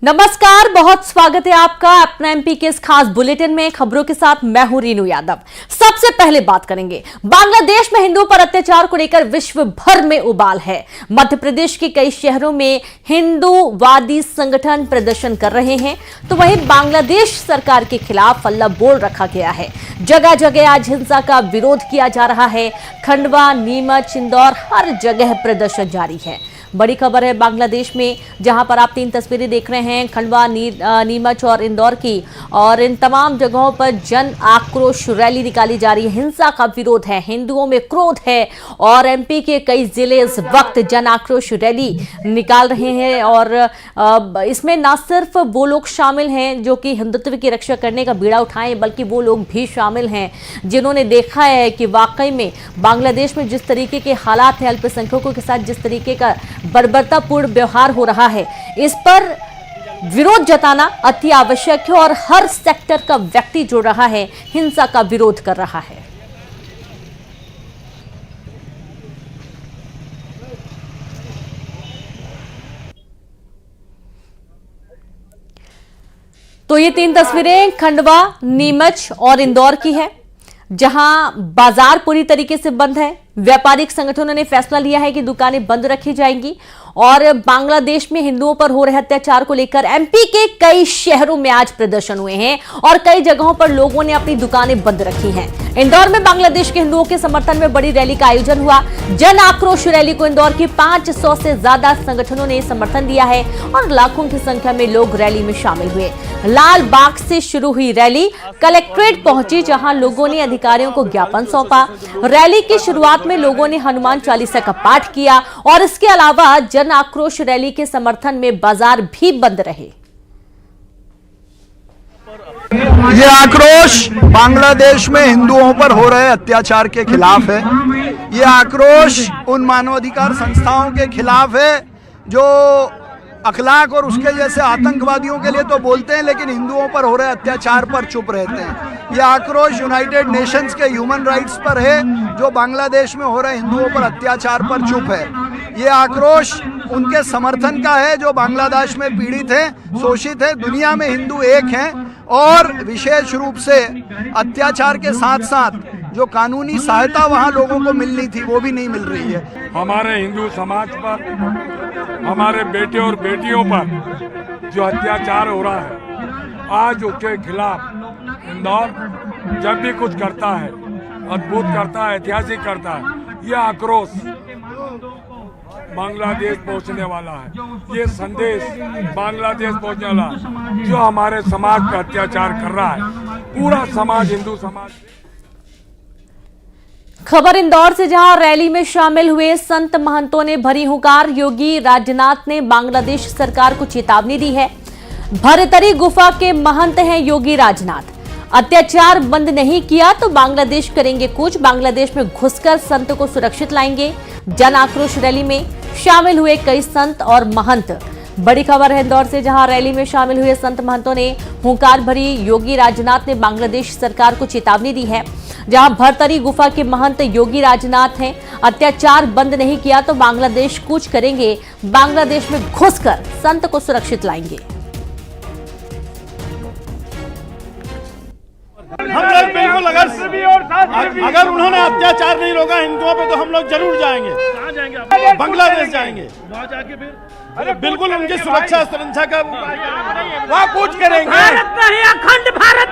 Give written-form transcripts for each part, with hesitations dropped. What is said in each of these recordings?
नमस्कार, बहुत स्वागत है आपका अपना एमपी के इस खास बुलेटिन में। खबरों के साथ मैं हूं रीनू यादव। सबसे पहले बात करेंगे बांग्लादेश में हिंदुओं पर अत्याचार को लेकर विश्व भर में उबाल है। मध्य प्रदेश के कई शहरों में हिंदूवादी संगठन प्रदर्शन कर रहे हैं, तो वहीं बांग्लादेश सरकार के खिलाफ हल्ला बोल रखा गया है। जगह जगह आज हिंसा का विरोध किया जा रहा है। खंडवा, नीमच, इंदौर, हर जगह प्रदर्शन जारी है। बड़ी खबर है बांग्लादेश में, जहां पर आप 3 तस्वीरें देख रहे हैं, खंडवा, नीमच और इंदौर की, और इन तमाम जगहों पर जन आक्रोश रैली निकाली जा रही है। हिंसा का विरोध है, हिंदुओं में क्रोध है और एमपी के कई जिले इस वक्त जन आक्रोश रैली निकाल रहे हैं। और इसमें न सिर्फ वो लोग शामिल हैं जो कि हिंदुत्व की रक्षा करने का बीड़ा उठाएं, बल्कि वो लोग भी शामिल हैं जिन्होंने देखा है कि वाकई में बांग्लादेश में जिस तरीके के हालात हैं, अल्पसंख्यकों के साथ जिस तरीके का बर्बरतापूर्ण व्यवहार हो रहा है, इस पर विरोध जताना अति आवश्यक है। और हर सेक्टर का व्यक्ति जो रहा है हिंसा का विरोध कर रहा है। तो ये 3 तस्वीरें खंडवा, नीमच और इंदौर की है, जहां बाजार पूरी तरीके से बंद है। व्यापारिक संगठनों ने फैसला लिया है कि दुकानें बंद रखी जाएंगी। और बांग्लादेश में हिंदुओं पर हो रहे अत्याचार को लेकर एमपी के कई शहरों में आज प्रदर्शन हुए हैं और कई जगहों पर लोगों ने अपनी दुकानें बंद रखी हैं। इंदौर में बांग्लादेश के हिंदुओं के समर्थन में बड़ी रैली का आयोजन हुआ। जन आक्रोश रैली को इंदौर की 500 से ज्यादा संगठनों ने समर्थन दिया है और लाखों की संख्या में लोग रैली में शामिल हुए। लाल बाग से शुरू हुई रैली कलेक्ट्रेट पहुंची, जहां लोगों ने अधिकारियों को ज्ञापन सौंपा। रैली की शुरुआत में लोगों ने हनुमान चालीसा का पाठ किया और इसके अलावा जन आक्रोश रैली के समर्थन में बाजार भी बंद रहे। ये आक्रोश बांग्लादेश में हिंदुओं पर हो रहे अत्याचार के खिलाफ है। ये आक्रोश उन मानवाधिकार संस्थाओं के खिलाफ है जो अखलाक और उसके जैसे आतंकवादियों के लिए तो बोलते हैं, लेकिन हिंदुओं पर हो रहे अत्याचार पर चुप रहते हैं। ये आक्रोश यूनाइटेड नेशंस के ह्यूमन राइट्स पर है, जो बांग्लादेश में हो रहे हिंदुओं पर अत्याचार पर चुप है। ये आक्रोश उनके समर्थन का है जो बांग्लादेश में पीड़ित हैं, शोषित हैं। दुनिया में हिंदू एक हैं और विशेष रूप से अत्याचार के साथ साथ जो कानूनी सहायता वहाँ लोगों को मिलनी थी वो भी नहीं मिल रही है। हमारे हिंदू समाज पर, हमारे बेटे और बेटियों पर जो अत्याचार हो रहा है, आज उसके खिलाफ इंदौर जब भी कुछ करता है, अद्भुत करता है, ऐतिहासिक करता है। यह आक्रोश बांग्लादेश पहुंचने वाला है। ये संदेश बांग्लादेश पहुंचने वाला है जो हमारे समाज पर अत्याचार कर रहा है। पूरा समाज, हिंदू समाज। खबर इंदौर से, जहां रैली में शामिल हुए संत महंतों ने भरी हुंकार। योगी राजनाथ ने बांग्लादेश सरकार को चेतावनी दी है। भरतरी गुफा के महंत हैं योगी राजनाथ। अत्याचार बंद नहीं किया तो बांग्लादेश करेंगे कूच। बांग्लादेश में घुसकर संत को सुरक्षित लाएंगे। जन आक्रोश रैली में शामिल हुए कई संत और महंत। बड़ी खबर है इंदौर से, जहां रैली में शामिल हुए संत महंतों ने हुंकार भरी। योगी राजनाथ ने बांग्लादेश सरकार को चेतावनी दी है। जहां भरतरी गुफा के महंत योगी राजनाथ हैं, अत्याचार बंद नहीं किया तो बांग्लादेश कूच करेंगे। बांग्लादेश में घुसकर संत को सुरक्षित लाएंगे। हम लोग बिल्कुल अगर उन्होंने अत्याचार नहीं रोका हिंदुओं पे तो हम लोग जरूर जाएंगे। कहाँ जाएंगे? बांग्लादेश जाएंगे। वहाँ जाके फिर बिल्कुल उनकी सुरक्षा का वहाँ कूच करेंगे। भारत नहीं, अखंड भारत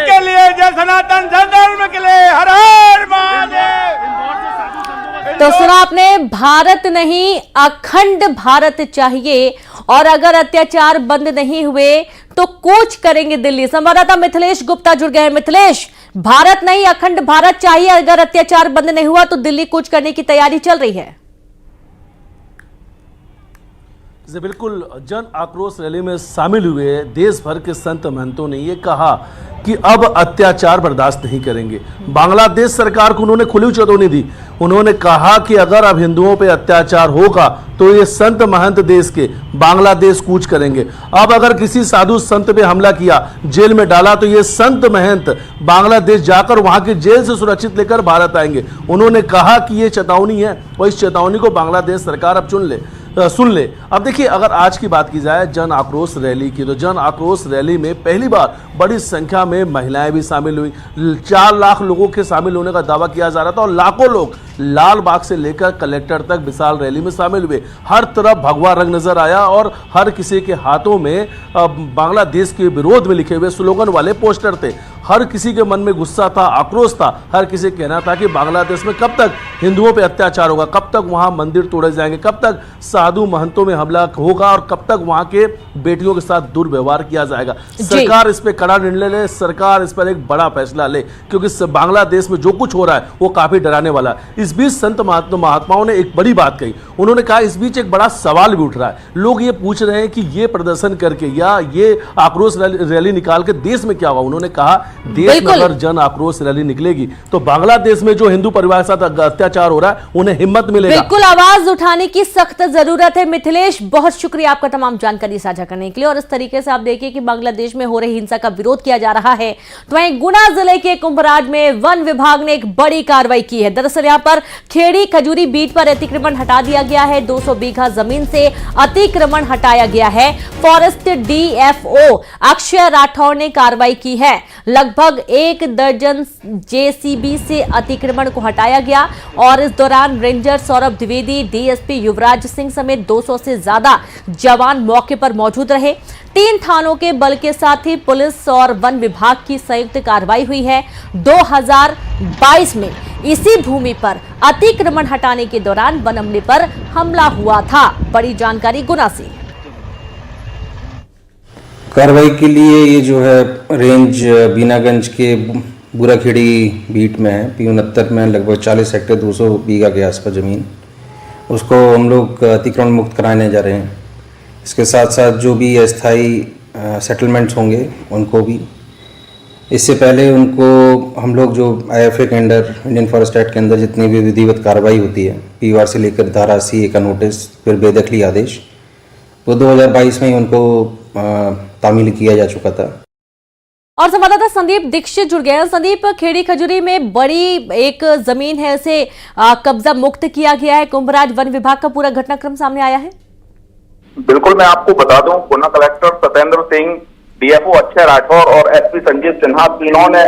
के लिए, जय सनातन धर्म के लिए, हर हर महादेव। तो सुना आपने, भारत नहीं अखंड भारत चाहिए और अगर अत्याचार बंद नहीं हुए तो कूच करेंगे दिल्ली। संवाददाता मिथिलेश गुप्ता जुड़ गए हैं। मिथिलेश, भारत नहीं अखंड भारत चाहिए, अगर अत्याचार बंद नहीं हुआ तो दिल्ली कूच करने की तैयारी चल रही है। बिल्कुल, जन आक्रोश रैली में शामिल हुए देश भर के संत महंतों ने ये कहा कि अब अत्याचार बर्दाश्त नहीं करेंगे। बांग्लादेश सरकार को उन्होंने खुली चेतावनी दी। उन्होंने कहा कि अगर अब हिंदुओं पे अत्याचार होगा तो ये संत महंत देश के बांग्लादेश कूच करेंगे। अब अगर किसी साधु संत पे हमला किया, जेल में डाला, तो ये संत महंत बांग्लादेश जाकर वहां की जेल से सुरक्षित लेकर भारत आएंगे। उन्होंने कहा कि ये चेतावनी है और इस चेतावनी को बांग्लादेश सरकार अब सुन ले। सुन ले। अब देखिए, अगर आज की बात की जाए जन आक्रोश रैली की, तो जन आक्रोश रैली में पहली बार बड़ी संख्या में महिलाएं भी शामिल हुई। 4 लाख लोगों के शामिल होने का दावा किया जा रहा था और लाखों लोग लाल बाग से लेकर कलेक्टर तक विशाल रैली में शामिल हुए। हर तरफ भगवा रंग नजर आया और हर किसी के हाथों में बांग्लादेश के विरोध में लिखे हुए स्लोगन वाले पोस्टर थे। हर किसी के मन में गुस्सा था, आक्रोश था। हर किसी कहना था कि बांग्लादेश में कब तक हिंदुओं पे अत्याचार होगा, कब तक वहां मंदिर तोड़े जाएंगे, कब तक साधु महंतों में हमला होगा और कब तक वहां के बेटियों के साथ दुर्व्यवहार किया जाएगा। सरकार इस पे कड़ा निर्णय ले, सरकार इस पर एक बड़ा फैसला ले, क्योंकि बांग्लादेश में जो कुछ हो रहा है वो काफी डराने वाला है। इस बीच संत महात्माओं ने एक बड़ी बात कही। उन्होंने कहा इस बीच एक बड़ा सवाल भी उठ रहा है। लोग ये पूछ रहे हैं कि ये प्रदर्शन करके या ये आक्रोश रैली निकाल के देश में क्या होगा। उन्होंने कहा देश में अगर जन आक्रोश रैली निकलेगी तो बांग्लादेश में जो हिंदू परिवार के साथ अत्याचार हो रहा है उन्हें हिम्मत मिलेगा। बिल्कुल, आवाज उठाने की सख्त जरूरत है। मिथिलेश, बहुत शुक्रिया आपका तमाम जानकारी साझा करने के लिए। और इस तरीके से आप देखिए कि बांग्लादेश में हो रही हिंसा का विरोध किया जा रहा है, तो वहीं गुना जिले के कुंभराज में वन विभाग ने एक बड़ी कार्रवाई की है। दरअसल यहां पर खेड़ी खजूरी बीट पर अतिक्रमण हटा दिया गया है। 200 बीघा जमीन से अतिक्रमण हटाया गया है। फॉरेस्ट डीएफओ अक्षय राठौर ने कार्रवाई की है। लगभग 1 दर्जन जेसीबी से अतिक्रमण को हटाया गया और इस दौरान रेंजर सौरभ द्विवेदी, डीएसपी युवराज सिंह समेत 200 से ज्यादा जवान मौके पर मौजूद रहे। 3 थानों के बल के साथ ही पुलिस और वन विभाग की संयुक्त कार्रवाई हुई है। 2022 में इसी भूमि पर अतिक्रमण हटाने के दौरान वन अमले पर हमला हुआ था। बड़ी जानकारी गुना से। कार्रवाई के लिए ये जो है रेंज बीनागंज के बुराखेड़ी बीट में है, P69 में लगभग 40 हेक्टेयर 200 बीघा के आसपास ज़मीन, उसको हम लोग अतिक्रमण मुक्त कराने जा रहे हैं। इसके साथ साथ जो भी अस्थाई सेटलमेंट्स होंगे उनको भी, इससे पहले उनको हम लोग जो IFA के अंडर, इंडियन फॉरेस्ट एक्ट के अंदर जितनी भी विधिवत कार्रवाई होती है, POR से लेकर धारा CA का नोटिस, फिर बेदखली आदेश, वो 2022 में ही उनको तामील किया जा चुका था। और संवाददाता संदीप दीक्षित जुड़ गए हैं। संदीप, खेड़ी खजूरी में बड़ी एक जमीन है, उसे कब्जा मुक्त किया गया है। कुंभराज वन विभाग का पूरा घटनाक्रम सामने आया है। बिल्कुल, मैं आपको बता दूं, गुना कलेक्टर सत्येंद्र सिंह, डीएफओ अक्षय राठौर और एसपी संजीव सिन्हा, तीनों ने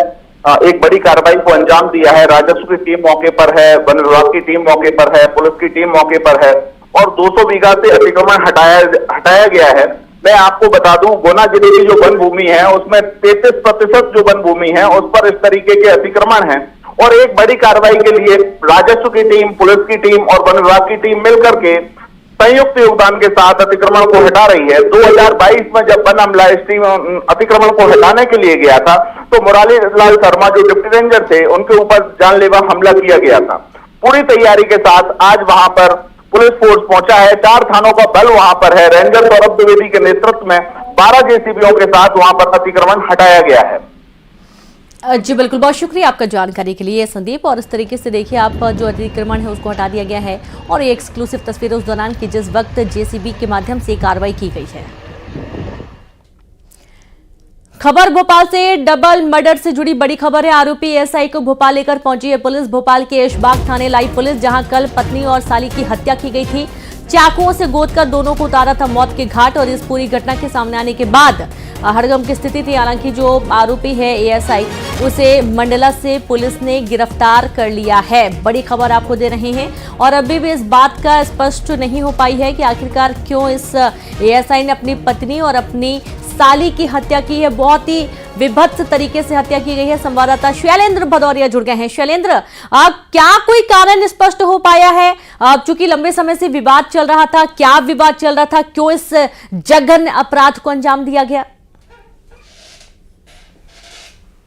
एक बड़ी कार्रवाई को अंजाम दिया है। राजस्व की टीम मौके पर है, वन विभाग की टीम मौके पर है, पुलिस की टीम मौके पर है और 200 बीघा से अतिक्रमण हटाया गया है। मैं आपको बता दूं, गुना जिले की जो वन भूमि है उसमें 33% जो वन भूमि है उस पर इस तरीके के अतिक्रमण है। और एक बड़ी कार्रवाई के लिए राजस्व की टीम, पुलिस की टीम और वन विभाग की टीम मिलकर के संयुक्त योगदान के साथ अतिक्रमण को हटा रही है। 2022 में जब वन अमला इस टीम अतिक्रमण को हटाने के लिए गया था तो मुरारी लाल शर्मा जो डिप्टी रेंजर थे उनके ऊपर जानलेवा हमला किया गया था। पूरी तैयारी के साथ आज वहां पर पुलिस फोर्स पहुंचा है। 4 थानों का बल वहां पर है। रेंजर सौरभ द्विवेदी के नेतृत्व में 12 जेसीबीओं के साथ वहां पर अतिक्रमण हटाया गया है। जी बिल्कुल, बहुत शुक्रिया आपका जानकारी के लिए संदीप। और इस तरीके से देखिए आप, जो अतिक्रमण है उसको हटा दिया गया है और ये एक्सक्लूसिव तस्वीर उस दौरान की जिस वक्त जेसीबी के माध्यम से कार्रवाई की गई है। खबर भोपाल से, डबल मर्डर से जुड़ी बड़ी खबर है। आरोपी एसआई को भोपाल लेकर पहुंची है पुलिस। भोपाल के ऐशबाग थाने लाई पुलिस, जहां कल पत्नी और साली की हत्या की गई थी। चाकुओं से गोद कर दोनों को उतारा था मौत के घाट। और इस पूरी घटना के सामने आने के बाद हड़कंप की स्थिति थी। हालांकि जो आरोपी है एएसआई, उसे मंडला से पुलिस ने गिरफ्तार कर लिया है। बड़ी खबर आपको दे रहे हैं। और अभी भी इस बात का स्पष्ट नहीं हो पाई है कि आखिरकार क्यों इस एएसआई ने अपनी पत्नी और अपनी साली की हत्या की है। बहुत ही विभत्स तरीके से हत्या की गई है। संवाददाता शैलेंद्र भदौरिया जुड़ गए हैं। शैलेंद्र, क्या कोई कारण स्पष्ट हो पाया है? चूंकि लंबे समय से विवाद चल रहा था, क्या विवाद चल रहा था, क्यों इस जघन्य अपराध को अंजाम दिया गया?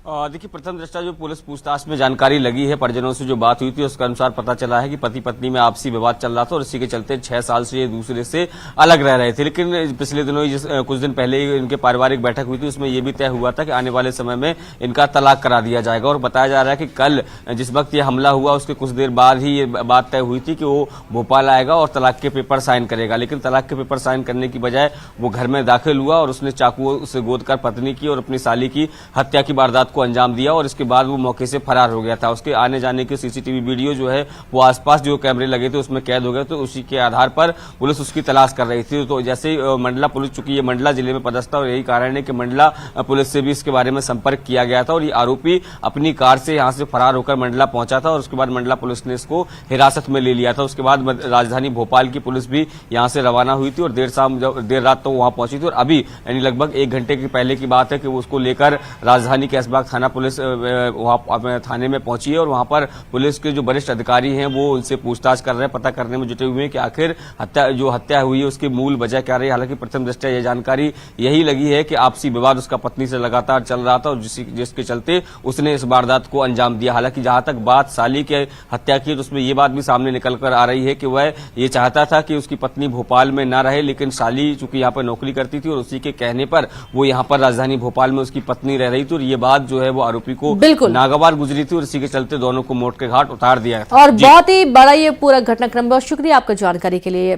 देखिए, प्रथम दृष्टया जो पुलिस पूछताछ में जानकारी लगी है, परिजनों से जो बात हुई थी उसके अनुसार पता चला है कि पति पत्नी में आपसी विवाद चल रहा था और इसी के चलते 6 साल से ये दूसरे से अलग रह रहे थे। लेकिन पिछले दिनों कुछ दिन पहले ही इनके पारिवारिक बैठक हुई थी, उसमें यह भी तय हुआ था कि आने वाले समय में इनका तलाक करा दिया जाएगा। और बताया जा रहा है कि कल जिस वक्त ये हमला हुआ उसके कुछ देर बाद ही ये बात तय हुई थी कि वो भोपाल आएगा और तलाक के पेपर साइन करेगा। लेकिन तलाक के पेपर साइन करने की बजाय वो घर में दाखिल हुआ और उसने चाकू से गोद कर पत्नी की और अपनी साली की हत्या की वारदात वारदात को अंजाम दिया और इसके बाद वो मौके से फरार हो गया था। उसके आने जाने के सीसीटीवी वीडियो जो है वो आसपास जो कैमरे लगे थे उसमें कैद हो गए, तो उसी के आधार पर पुलिस उसकी तलाश कर रही थी। तो जैसे मंडला पुलिस, चूंकि ये मंडला जिले में पदस्थ और यही कारण है कि मंडला पुलिस से भी इसके बारे में संपर्क किया गया था और ये आरोपी अपनी कार से यहां से फरार होकर मंडला पहुंचा था और उसके बाद मंडला पुलिस ने इसको हिरासत में ले लिया था। उसके बाद राजधानी भोपाल की पुलिस भी यहां से रवाना हुई थी और देर रात तो वहां पहुंची थी और अभी यानी लगभग 1 घंटे की पहले की बात है कि उसको लेकर राजधानी कैशबाग थाना पुलिस वहां थाने में पहुंची है और वहां पर पुलिस के जो वरिष्ठ अधिकारी हैं वो उनसे पूछताछ कर रहे हैं, पता करने में जुटे हुए हैं कि आखिर हत्या हुई है उसकी मूल वजह क्या रही। हालांकि प्रथम दृष्टया यह जानकारी यही लगी है कि आपसी विवाद उसका पत्नी से लगातार चल रहा था और जिसके चलते उसने इस वारदात को अंजाम दिया। हालांकि जहां तक बात साली के हत्या की तो उसमें यह बात भी सामने निकल कर आ रही है कि वह ये चाहता था कि उसकी पत्नी भोपाल में न रहे, लेकिन साली चूंकि यहाँ पर नौकरी करती थी और उसी के कहने पर वो यहाँ पर राजधानी भोपाल में उसकी पत्नी रह रही थी और ये बात जो है वो आरोपी को नागवार गुजरी थी और इसी के चलते दोनों को मौत के घाट उतार दिया। और बहुत ही बड़ा ये पूरा घटनाक्रम, बहुत शुक्रिया आपका जानकारी के लिए।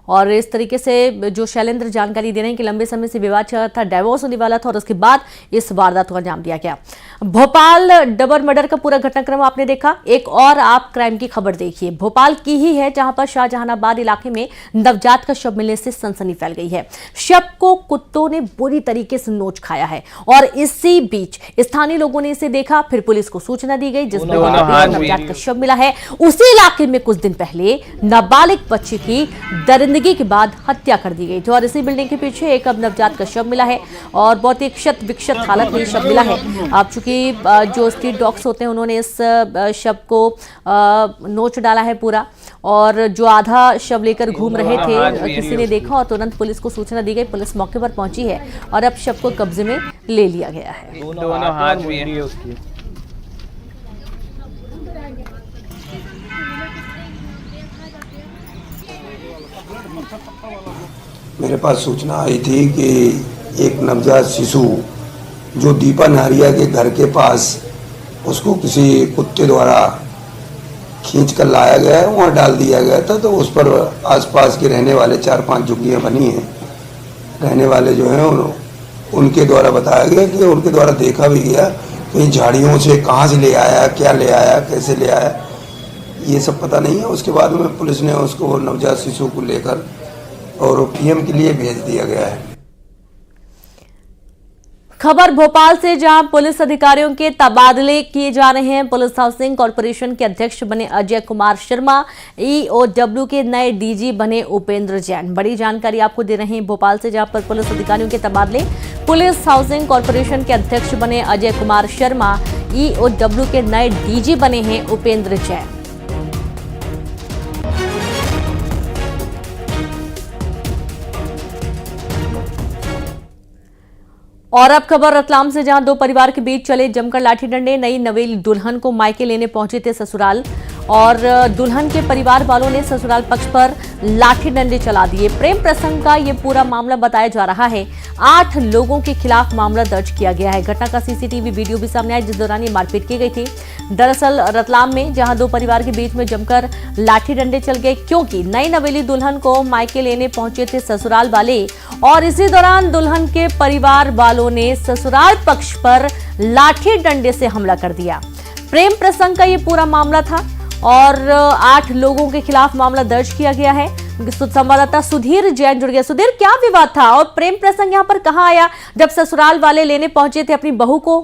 और इस तरीके से जो शैलेंद्र जानकारी दे रहे हैं कि लंबे समय से विवाद चल रहा था, डाइवोर्स होने वाला था और उसके बाद इस वारदात को अंजाम दिया गया। भोपाल डबल मर्डर का पूरा घटनाक्रम आपने देखा। एक और आप क्राइम की खबर देखिए, भोपाल की ही है जहां पर शाहजहानाबाद इलाके में नवजात का शव मिलने से सनसनी फैल गई है। शव को कुत्तों ने बुरी तरीके से नोच खाया है और इसी बीच स्थानीय लोगों ने इसे देखा, फिर पुलिस को सूचना दी गई जिसमें नवजात का शव मिला है। उसी इलाके में कुछ दिन पहले नाबालिग बच्ची की दरिंदगी के बाद हत्या कर दी गई थी और इसी बिल्डिंग के पीछे एक अब नवजात का शव मिला है और बहुत ही क्षत विक्षत हालत में शव मिला है। अब चूंकि जो स्ट्रीट डॉग्स होते हैं उन्होंने इस शव को नोच डाला है पूरा, और जो आधा शव लेकर घूम रहे थे किसी ने देखा और तुरंत पुलिस को सूचना दी गई। पुलिस मौके पर पहुंची है और अब शव को कब्जे में ले लिया गया है। दोनों हाथ भी है उसकी। मेरे पास सूचना आई थी कि एक नवजात शिशु जो दीपा नारिया के घर के पास उसको किसी कुत्ते द्वारा खींच कर लाया गया है, वहाँ डाल दिया गया था। तो उस पर आसपास के रहने वाले 4-5 झुग्गियाँ बनी हैं, रहने वाले जो हैं उनके द्वारा बताया गया कि उनके द्वारा देखा भी गया कहीं झाड़ियों से कहाँ से ले आया, क्या ले आया, कैसे ले आया, ये सब पता नहीं है। उसके बाद में पुलिस ने उसको नवजात शिशु को लेकर और पीएम के लिए भेज दिया गया है। खबर भोपाल से जहां पुलिस अधिकारियों के तबादले किए जा रहे हैं। पुलिस हाउसिंग कॉर्पोरेशन के अध्यक्ष बने अजय कुमार शर्मा, ईओडब्ल्यू के नए डीजी बने उपेंद्र जैन। बड़ी जानकारी आपको दे रहे हैं भोपाल से जहां पर पुलिस अधिकारियों के तबादले। पुलिस हाउसिंग कॉर्पोरेशन के अध्यक्ष बने अजय कुमार शर्मा, ईओडब्ल्यू के नए डीजी बने हैं उपेंद्र जैन। और अब खबर रतलाम से जहां 2 परिवार के बीच चले जमकर लाठी डंडे। नई नवेली दुल्हन को मायके लेने पहुंचे थे ससुराल और दुल्हन के परिवार वालों ने ससुराल पक्ष पर लाठी डंडे चला दिए। प्रेम प्रसंग का ये पूरा मामला बताया जा रहा है। 8 लोगों के खिलाफ मामला दर्ज किया गया है। घटना का सीसीटीवी वीडियो भी सामने आया जिस दौरान ये मारपीट की गई थी। दरअसल रतलाम में जहां 2 परिवार के बीच में जमकर लाठी डंडे चल गए क्योंकि नई नवेली दुल्हन को मायके लेने पहुंचे थे ससुराल वाले और इसी दौरान दुल्हन के परिवार वालों ने ससुराल पक्ष पर लाठी डंडे से हमला कर दिया। प्रेम प्रसंग का ये पूरा मामला था और 8 लोगों के खिलाफ मामला दर्ज किया गया है। संवाददाता सुधीर जैन जुड़ गया। सुधीर, क्या विवाद था और प्रेम प्रसंग यहाँ पर कहाँ आया जब ससुराल वाले लेने पहुंचे थे अपनी बहू को?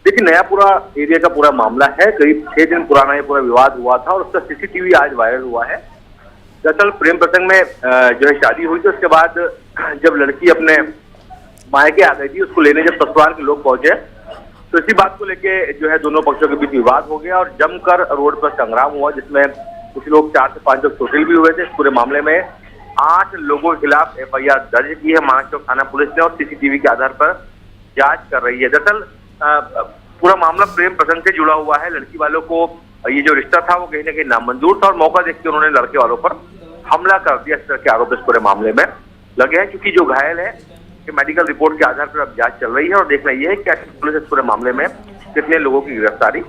देखिए, नया पूरा एरिया का पूरा मामला है। करीब 6 दिन पुराना ये पूरा विवाद हुआ था और उसका सीसीटीवी आज वायरल हुआ है। दरअसल प्रेम प्रसंग में जो है शादी हुई थी, उसके बाद जब लड़की अपने मायके आ गई थी उसको लेने जब ससुराल के लोग पहुंचे तो इसी बात को लेके जो है दोनों पक्षों के बीच विवाद हो गया और जमकर रोड पर संग्राम हुआ जिसमें कुछ लोग 4 से 5 लोग चोटिल भी हुए थे। इस पूरे मामले में 8 लोगों के खिलाफ FIR दर्ज की है मानक चौक थाना पुलिस ने और सीसीटीवी के आधार पर जांच कर रही है। दरअसल पूरा मामला प्रेम प्रसंग से जुड़ा हुआ है। लड़की वालों को ये जो रिश्ता था वो कहीं ना कहीं नामंजूर था और मौका देख के उन्होंने लड़के वालों पर हमला कर दिया। इस तरह के आरोप इस पूरे मामले में लगे हैं क्योंकि जो घायल है कि मेडिकल रिपोर्ट के आधार पर अब जांच चल रही है और देखना यह है कि पुलिस इस पूरे मामले में कितने लोगों की गिरफ्तारी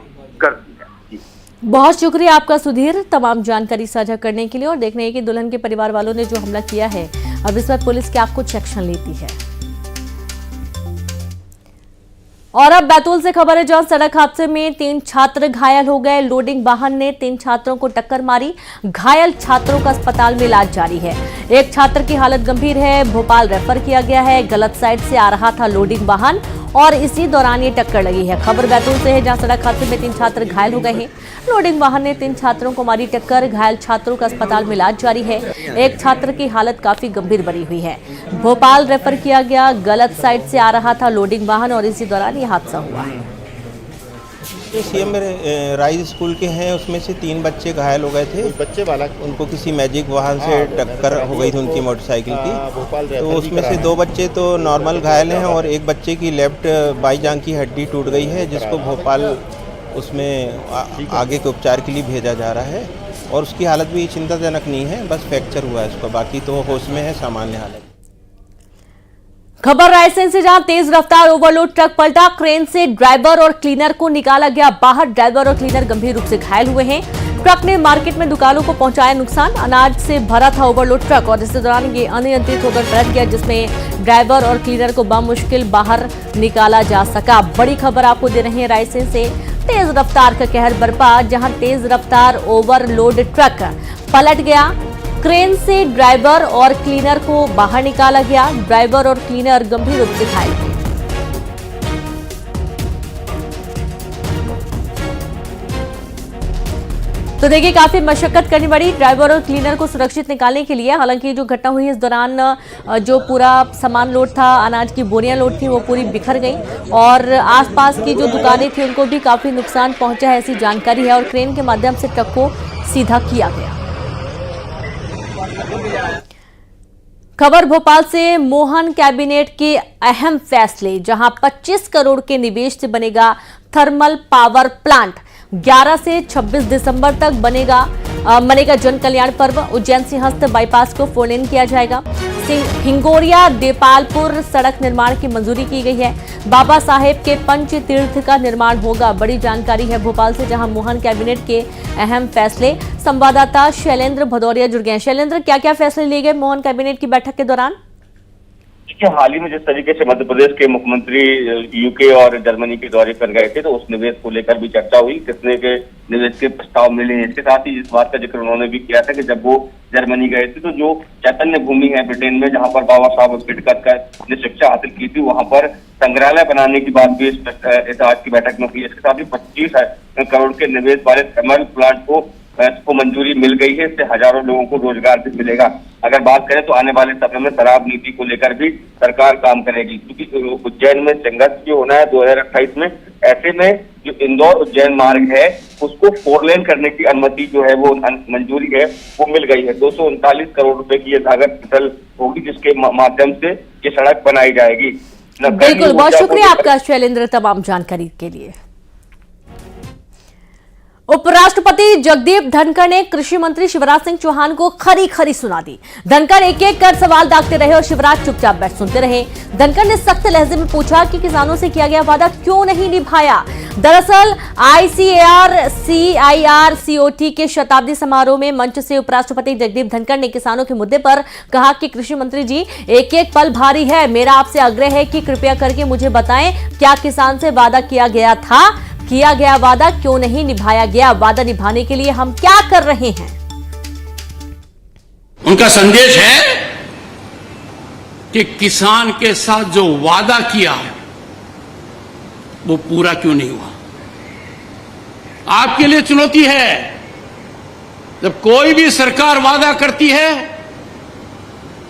करती है। बहुत शुक्रिया आपका सुधीर तमाम जानकारी साझा करने के लिए। और देखना है कि दुल्हन के परिवार वालों ने जो हमला किया है अब इस पर पुलिस क्या कुछ एक्शन लेती है। और अब बैतूल से खबर है, जहां सड़क हादसे में 3 छात्र घायल हो गए। लोडिंग वाहन ने 3 छात्रों को टक्कर मारी। घायल छात्रों का अस्पताल में इलाज जारी है। एक छात्र की हालत गंभीर है, भोपाल रेफर किया गया है। गलत साइड से आ रहा था लोडिंग वाहन और इसी दौरान ये टक्कर लगी है। खबर बैतूल से है, जहां सड़क हादसे में 3 छात्र घायल हो गए हैं। लोडिंग वाहन ने 3 छात्रों को मारी टक्कर। घायल छात्रों का अस्पताल में इलाज जारी है। एक छात्र की हालत काफी गंभीर बनी हुई है। भोपाल रेफर किया गया। गलत साइड से आ रहा था लोडिंग वाहन और इसी दौरान ये हादसा हुआ है। सीएम राइज स्कूल के हैं, उसमें से 3 बच्चे घायल हो गए थे। बच्चे बालक, उनको किसी मैजिक वाहन से टक्कर हो गई थी उनकी मोटरसाइकिल की। तो उसमें से 2 बच्चे तो नॉर्मल घायल हैं और एक बच्चे की लेफ्ट बाई जांघ की हड्डी टूट गई है, जिसको भोपाल उसमें आगे के उपचार के लिए भेजा जा रहा है। और उसकी हालत भी चिंताजनक नहीं है, बस फ्रैक्चर हुआ है उसको, बाकी तो होश में है, सामान्य हालत। खबर रायसेन से, जहां तेज रफ्तार ओवरलोड ट्रक पलटा। क्रेन से ड्राइवर और क्लीनर को निकाला गया बाहर। ड्राइवर और क्लीनर गंभीर रूप से घायल हुए हैं। ट्रक ने मार्केट में दुकानों को पहुंचाया नुकसान। अनाज से भरा था ओवरलोड ट्रक और इस दौरान ये अनियंत्रित होकर पलट गया, जिसमें ड्राइवर और क्लीनर को बामुश्किल बाहर निकाला जा सका। बड़ी खबर आपको दे रहे हैं रायसेन से। तेज रफ्तार का कहर बरपा, जहां तेज रफ्तार ओवरलोड ट्रक पलट गया। क्रेन से ड्राइवर और क्लीनर को बाहर निकाला गया। ड्राइवर और क्लीनर गंभीर रूप से घायल हुए। तो देखिए, काफी मशक्कत करनी पड़ी ड्राइवर और क्लीनर को सुरक्षित निकालने के लिए। हालांकि जो घटना हुई इस दौरान जो पूरा सामान लोड था, अनाज की बोरियां लोड थी, वो पूरी बिखर गई और आसपास की जो दुकानें थी उनको भी काफी नुकसान पहुंचा है, ऐसी जानकारी है। और क्रेन के माध्यम से ट्रक को सीधा किया गया। खबर भोपाल से, मोहन कैबिनेट के अहम फैसले, जहां 25 करोड़ के निवेश से बनेगा थर्मल पावर प्लांट। 11 से 26 दिसंबर तक मनेगा जन कल्याण पर्व। उज्जैन सिंहस्थ बाईपास को 4 लेन किया जाएगा। हिंगोरिया देपालपुर सड़क निर्माण की मंजूरी की गई है। बाबा साहेब के पंच तीर्थ का निर्माण होगा। बड़ी जानकारी है भोपाल से, जहां मोहन कैबिनेट के अहम फैसले। संवाददाता शैलेंद्र भदौरिया जुड़ गए हैं। शैलेंद्र, क्या क्या फैसले लिए गए मोहन कैबिनेट की बैठक के दौरान? हाल ही में जिस तरीके से मध्य प्रदेश के मुख्यमंत्री यूके और जर्मनी के दौरे पर गए थे, तो उस निवेश को लेकर भी चर्चा हुई। कितने के निवेश के प्रस्ताव मिले हैं, इसके साथ ही इस बात का जिक्र उन्होंने भी किया था कि जब वो जर्मनी गए थे तो जो चैतन्य भूमि है ब्रिटेन में, जहां पर बाबा साहब अम्बेडकर का ने शिक्षा हासिल की थी, वहां पर संग्रहालय बनाने की बात भी इस आज की बैठक में हुई। इसके साथ ही 25 करोड़ के निवेश वाले थर्मल प्लांट को मंजूरी मिल गई है। इससे हजारों लोगों को रोजगार भी मिलेगा। अगर बात करें तो आने वाले समय में शराब नीति को लेकर भी सरकार काम करेगी, क्योंकि उज्जैन में संघर्ष जो होना है 2028 में, ऐसे में जो इंदौर उज्जैन मार्ग है उसको 4 लेन करने की अनुमति जो है वो मंजूरी है वो मिल गई है। 239 करोड़ रुपए की ये लागत टोटल होगी, जिसके माध्यम से ये सड़क बनाई जाएगी। बिल्कुल, बहुत शुक्रिया आपका शैलेंद्र तमाम जानकारी के लिए। उपराष्ट्रपति जगदीप धनखड़ ने कृषि मंत्री शिवराज सिंह चौहान को खरी खरी सुना दी। धनखड़ एक एक कर सवाल दागते रहे और शिवराज चुपचाप बैठ सुनते रहे। धनखड़ ने सख्त लहजे में पूछा कि किसानों से किया गया वादा क्यों नहीं निभाया। दरअसल ICAR CIR COT के शताब्दी समारोह में मंच से उपराष्ट्रपति जगदीप धनखड़ ने किसानों के मुद्दे पर कहा कि कृषि मंत्री जी, एक एक पल भारी है। मेरा आपसे आग्रह है कि कृपया करके मुझे बताएं, क्या किसान से वादा किया गया था? किया गया वादा क्यों नहीं निभाया गया? वादा निभाने के लिए हम क्या कर रहे हैं? उनका संदेश है कि किसान के साथ जो वादा किया वो पूरा क्यों नहीं हुआ। आपके लिए चुनौती है, जब कोई भी सरकार वादा करती है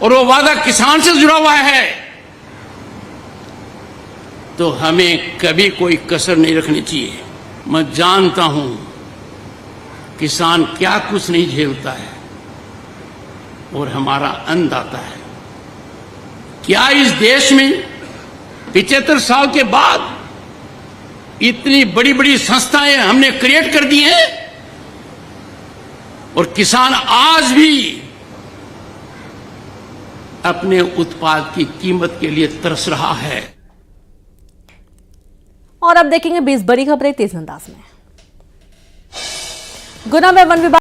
और वो वादा किसान से जुड़ा हुआ है, तो हमें कभी कोई कसर नहीं रखनी चाहिए। मैं जानता हूं किसान क्या कुछ नहीं झेलता है और हमारा अन्नदाता है। क्या इस देश में 75 साल के बाद इतनी बड़ी बड़ी संस्थाएं हमने क्रिएट कर दी हैं और किसान आज भी अपने उत्पाद की कीमत के लिए तरस रहा है। और अब देखेंगे 20 बड़ी खबरें तेज अंदाज में। गुना में वन विभाग